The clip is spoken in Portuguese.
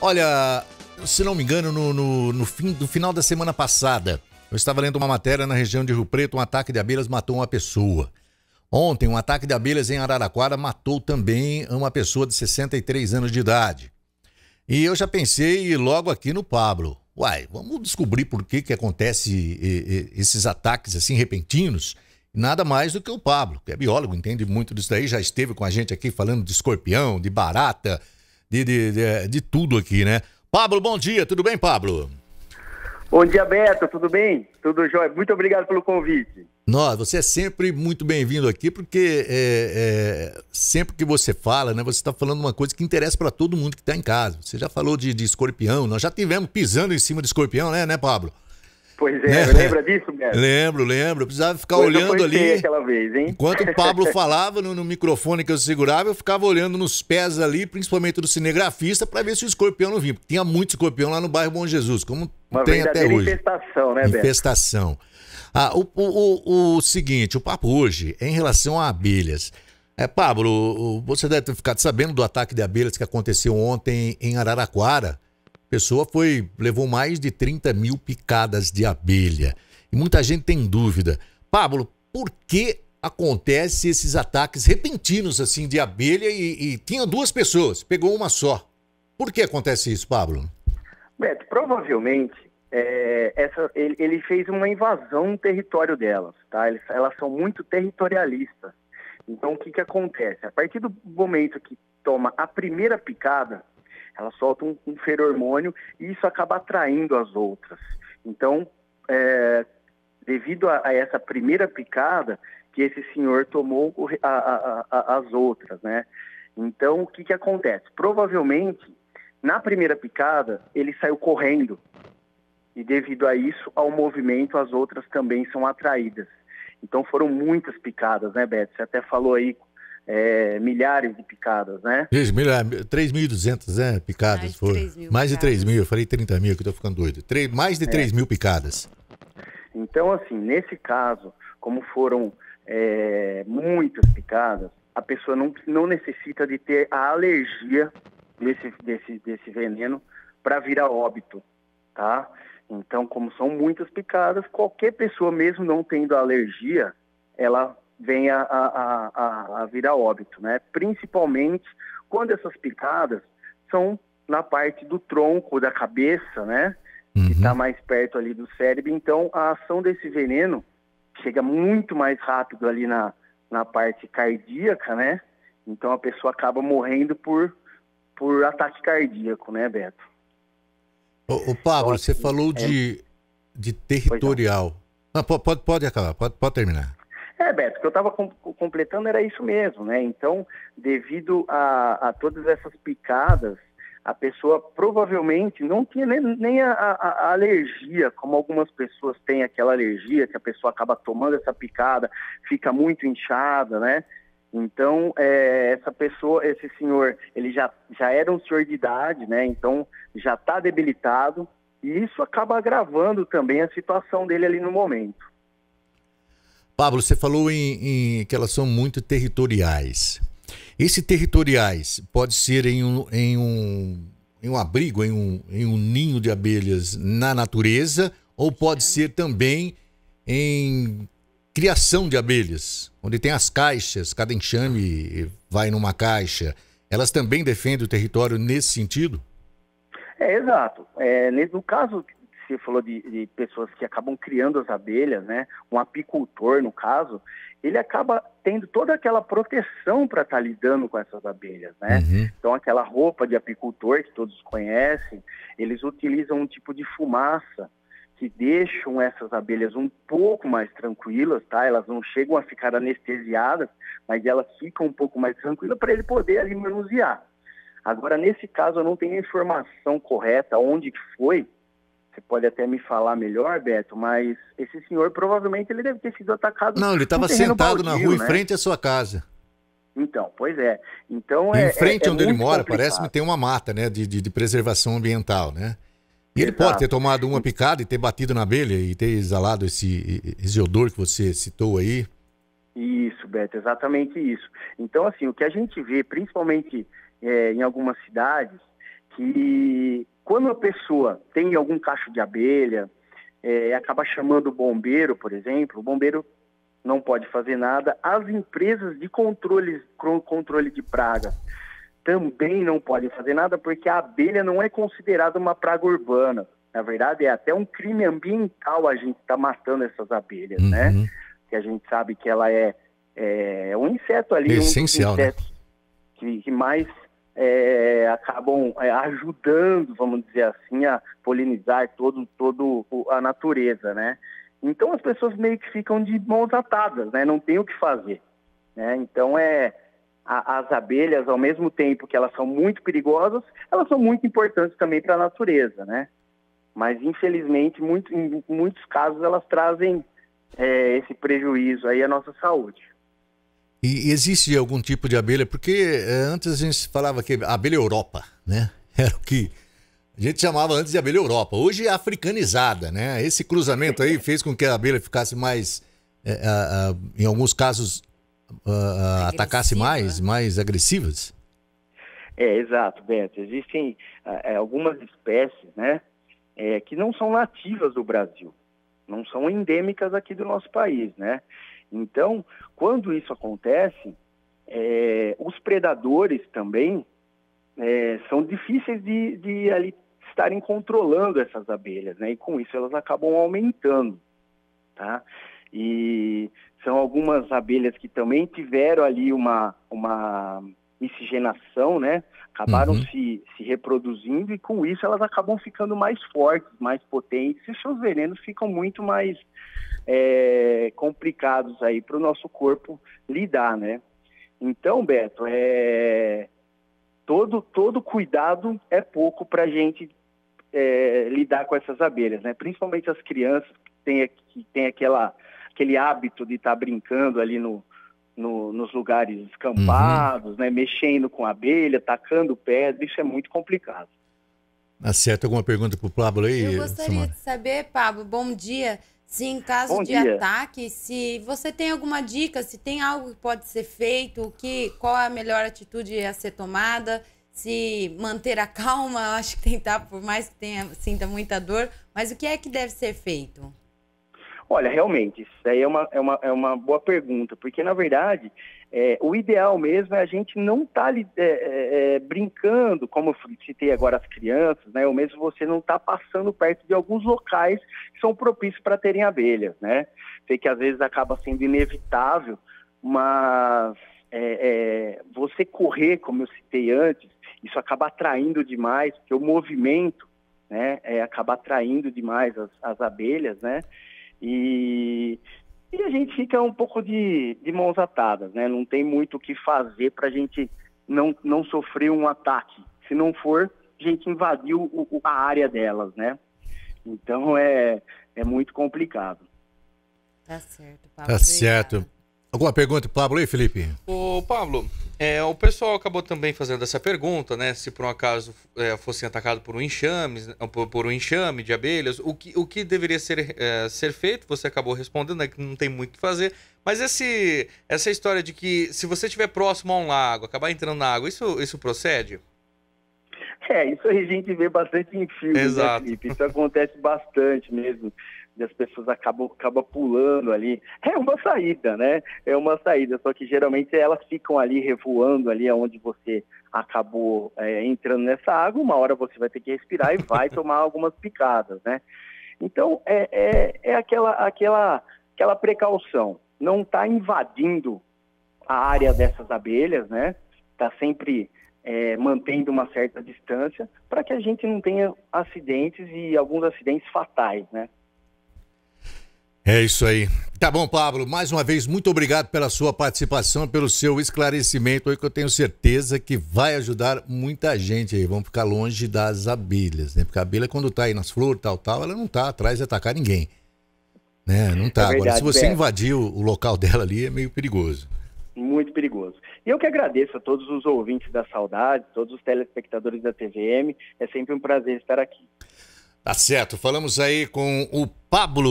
Olha, se não me engano, no final da semana passada, eu estava lendo uma matéria na região de Rio Preto, um ataque de abelhas matou uma pessoa. Ontem, um ataque de abelhas em Araraquara matou também uma pessoa de 63 anos de idade. E eu já pensei logo aqui no Pablo. Uai, vamos descobrir por que acontece esses ataques assim repentinos. Nada mais do que o Pablo, que é biólogo, entende muito disso daí, já esteve com a gente aqui falando de escorpião, de barata, de tudo aqui, né? Pablo, bom dia, tudo bem, Pablo? Bom dia, Beto, tudo bem? Tudo jóia? Muito obrigado pelo convite. Você é sempre muito bem-vindo aqui, porque sempre que você fala, né, você está falando uma coisa que interessa para todo mundo que está em casa. Você já falou de escorpião, nós já tivemos pisando em cima de escorpião, né, Pablo? Pois é, lembra disso, Beto? Lembro. Eu precisava ficar olhando ali. Aquela vez, hein? Enquanto o Pablo falava no microfone que eu segurava, eu ficava olhando nos pés ali, principalmente do cinegrafista, para ver se o escorpião não vinha. Porque tinha muito escorpião lá no bairro Bom Jesus, como tem até hoje. Infestação, né, Beto? Infestação. O seguinte, o papo hoje é em relação a abelhas. Pablo, você deve ter ficado sabendo do ataque de abelhas que aconteceu ontem em Araraquara. A pessoa levou mais de 30 mil picadas de abelha. E muita gente tem dúvida. Pablo, por que acontecem esses ataques repentinos assim de abelha e tinha duas pessoas, pegou uma só? Por que acontece isso, Pablo? Beto, provavelmente ele fez uma invasão no território delas, tá? Elas são muito territorialistas. Então, o que acontece? A partir do momento que toma a primeira picada, ela solta um feromônio e isso acaba atraindo as outras. Então, devido a essa primeira picada, que esse senhor tomou as outras, né? Então, o que acontece? Provavelmente, na primeira picada, ele saiu correndo. E devido a isso, ao movimento, as outras também são atraídas. Então, foram muitas picadas, né, Beto? Você até falou aí milhares de picadas, né? 3.200, né, picadas foram. Mais de 3 mil, eu falei 30 mil, que eu tô ficando doido. Mais de 3 mil picadas. Então, assim, nesse caso, como foram muitas picadas, a pessoa não necessita de ter a alergia desse veneno para vir a óbito, tá? Então, como são muitas picadas, qualquer pessoa, mesmo não tendo alergia, ela vem a vir a óbito, né? Principalmente quando essas picadas são na parte do tronco, da cabeça, né? Que está mais perto ali do cérebro. Então, a ação desse veneno chega muito mais rápido ali na parte cardíaca, né? Então, a pessoa acaba morrendo por ataque cardíaco, né, Beto? Ô Pablo, você falou de territorial. Não, pode acabar, pode terminar. Beto, o que eu estava completando era isso mesmo, né? Então, devido a todas essas picadas, a pessoa provavelmente não tinha nem a alergia, como algumas pessoas têm aquela alergia, que a pessoa acaba tomando essa picada, fica muito inchada, né? Então, esse senhor, ele já era um senhor de idade, né? Então, já está debilitado, e isso acaba agravando também a situação dele ali no momento. Pablo, você falou que elas são muito territoriais. Esses territoriais pode ser em um abrigo, em um ninho de abelhas na natureza, ou pode ser também em criação de abelhas, onde tem as caixas, cada enxame vai numa caixa. Elas também defendem o território nesse sentido? Exato. No caso, você falou de pessoas que acabam criando as abelhas, né? Um apicultor, no caso, ele acaba tendo toda aquela proteção para estar lidando com essas abelhas, né? Então, aquela roupa de apicultor que todos conhecem, eles utilizam um tipo de fumaça que deixam essas abelhas um pouco mais tranquilas, tá? Elas não chegam a ficar anestesiadas, mas elas ficam um pouco mais tranquilas para ele poder ali manusear. Agora, nesse caso, eu não tenho a informação correta onde que foi. Você pode até me falar melhor, Beto, mas esse senhor provavelmente ele deve ter sido atacado. Não, ele estava sentado baldio, na rua, né? em frente à sua casa. Então, pois é. Então, em frente onde ele mora, complicado. parece-me tem uma mata, né, de preservação ambiental, né? E ele Exato. pode ter tomado uma picada e ter batido na abelha e ter exalado esse odor que você citou aí. Isso, Beto, exatamente isso. Então, assim, o que a gente vê, principalmente em algumas cidades, que quando a pessoa tem algum cacho de abelha, acaba chamando o bombeiro, por exemplo, o bombeiro não pode fazer nada. As empresas de controle de pragas também não podem fazer nada, porque a abelha não é considerada uma praga urbana. Na verdade, é até um crime ambiental a gente estar matando essas abelhas, né? Que a gente sabe que ela é um inseto ali, essencial, um dos insetos, né? que mais acabam ajudando, vamos dizer assim, a polinizar todo a natureza, né? Então as pessoas meio que ficam de mãos atadas, né? Não tem o que fazer, né? Então as abelhas, ao mesmo tempo que elas são muito perigosas, elas são muito importantes também para a natureza, né? Mas infelizmente, em muitos casos, elas trazem esse prejuízo aí à nossa saúde. E existe algum tipo de abelha? Porque antes a gente falava que a abelha Europa, né? Era o que a gente chamava antes de abelha Europa. Hoje é africanizada, né? Esse cruzamento aí fez com que a abelha ficasse mais, em alguns casos, atacasse mais agressivas? Exato, Beto. Existem algumas espécies, né? Que não são nativas do Brasil. Não são endêmicas aqui do nosso país, né? Então, quando isso acontece, os predadores também são difíceis de ali estarem controlando essas abelhas, né? E com isso elas acabam aumentando, tá? E são algumas abelhas que também tiveram ali uma miscigenação, né? Acabaram se reproduzindo e com isso elas acabam ficando mais fortes, mais potentes e seus venenos ficam muito mais complicados aí para o nosso corpo lidar, né? Então, Beto, todo cuidado é pouco para a gente lidar com essas abelhas, né? Principalmente as crianças que têm aquele hábito de estar brincando ali nos lugares escampados, né? Mexendo com a abelha, tacando pedra, isso é muito complicado. Acerta alguma pergunta para o Pablo aí? Eu gostaria de saber, Pablo, bom dia. Se em caso de ataque, se você tem alguma dica, se tem algo que pode ser feito, qual é a melhor atitude a ser tomada, se manter a calma, eu acho que tentar, por mais que sinta muita dor, mas o que é que deve ser feito? Olha, realmente, isso aí é uma boa pergunta, porque, na verdade, o ideal mesmo é a gente não estar brincando, como eu citei agora as crianças, né? Ou mesmo você não estar passando perto de alguns locais que são propícios para terem abelhas, né? Sei que às vezes acaba sendo inevitável, mas você correr, como eu citei antes, isso acaba atraindo demais, porque o movimento, né, acaba atraindo demais as abelhas, né? E a gente fica um pouco de mãos atadas, né? Não tem muito o que fazer para a gente não sofrer um ataque. Se não for, a gente invadiu a área delas, né? Então é muito complicado. Tá certo, Pablo. Tá certo. Alguma pergunta para o Pablo aí, Felipe? Ô, Pablo, o pessoal acabou também fazendo essa pergunta, né? Se por um acaso fossem atacados por um enxame de abelhas, o que deveria ser feito? Você acabou respondendo, né, que não tem muito o que fazer. Mas essa história de que se você estiver próximo a um lago, acabar entrando na água, isso procede? Isso a gente vê bastante em filmes, né, Felipe? Isso acontece bastante mesmo. E as pessoas acabam pulando ali. É uma saída, né? É uma saída, só que geralmente elas ficam ali revoando ali onde você acabou entrando nessa água. Uma hora você vai ter que respirar e vai tomar algumas picadas, né? Então, aquela precaução. Não está invadindo a área dessas abelhas, né? Está sempre mantendo uma certa distância para que a gente não tenha acidentes e alguns acidentes fatais, né? É isso aí. Tá bom, Pablo. Mais uma vez, muito obrigado pela sua participação, pelo seu esclarecimento aí, que eu tenho certeza que vai ajudar muita gente aí. Vamos ficar longe das abelhas, né? Porque a abelha, quando tá aí nas flores, tal, ela não tá atrás de atacar ninguém. Né? Não tá. Agora, se você invadir o local dela ali, é meio perigoso. Muito perigoso. E eu que agradeço a todos os ouvintes da Saudade, todos os telespectadores da TVM. É sempre um prazer estar aqui. Tá certo. Falamos aí com o Pablo.